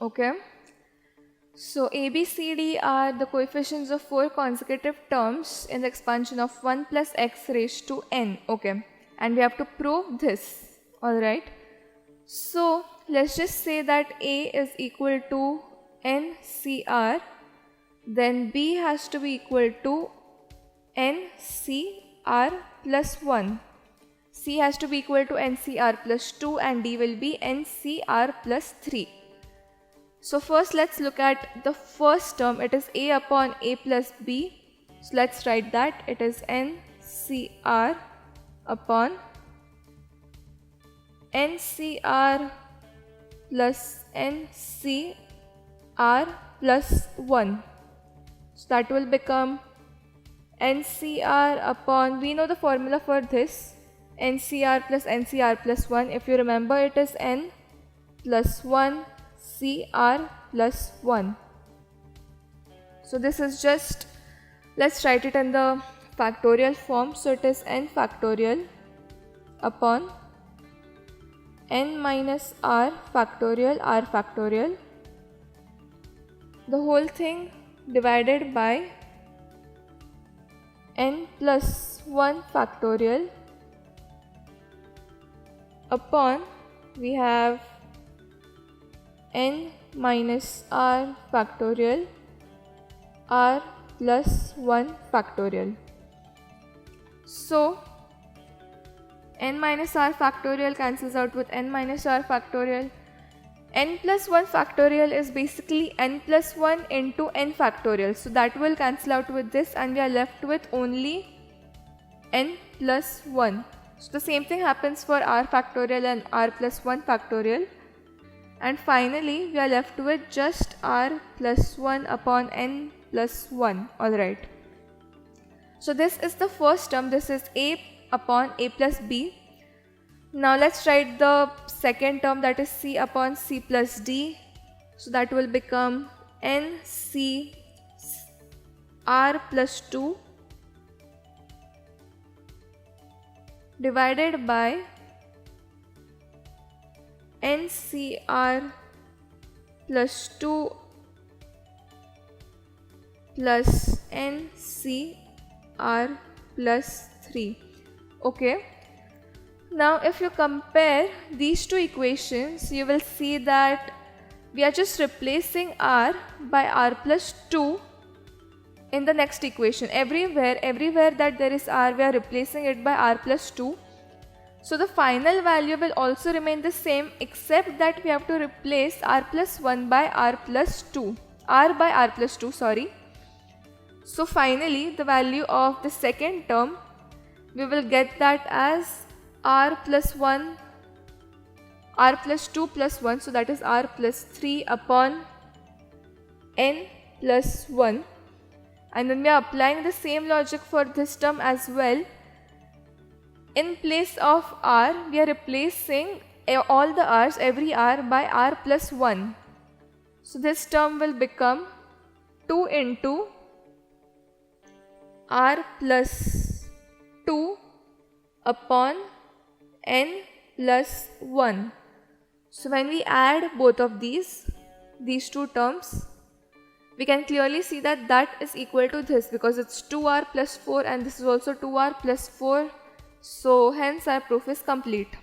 Okay. So A, B, C, D are the coefficients of 4 consecutive terms in the expansion of 1 plus x raised to n. Okay. And we have to prove this. Alright. So let's just say that A is equal to NCR. Then B has to be equal to NCR plus 1. C has to be equal to NCR plus 2 and D will be NCR plus 3. So first let's look at the first term. It is A upon A plus B. So let's write that. It is NCR upon NCR plus NCR plus 1. So that will become NCR upon, we know the formula for this, NCR plus NCR plus 1. If you remember, it is N plus 1 CR plus 1. So this is just, let's write it in the factorial form. So it is N factorial upon N minus R factorial, the whole thing divided by N plus 1 factorial upon, we have N minus R factorial R plus 1 factorial. So N minus R factorial cancels out with N minus R factorial. N plus 1 factorial is basically N plus 1 into N factorial. So that will cancel out with this and we are left with only N plus 1. So the same thing happens for R factorial and R plus 1 factorial. And finally we are left with just R plus 1 upon N plus 1. Alright. So this is the first term. This is A upon A plus B. Now let's write the second term, that is C upon C plus D. So that will become NC R plus 2 divided by NCR plus 2 plus NCR plus 3. Okay. Now if you compare these two equations, you will see that we are just replacing R by R plus 2 in the next equation. Everywhere that there is R, we are replacing it by R plus 2. So the final value will also remain the same, except that we have to replace R plus 1 by R plus 2. R by R plus 2, sorry. So finally the value of the second term, we will get that as R plus 1, R plus 2 plus 1, so that is R plus 3 upon N plus 1. And then we are applying the same logic for this term as well. In place of R, we are replacing all the R's, every R by R plus 1. So this term will become 2 into R plus 2 upon N plus 1. So when we add both of these two terms, we can clearly see that that is equal to this, because it's 2R plus 4 and this is also 2R plus 4. So hence our proof is complete.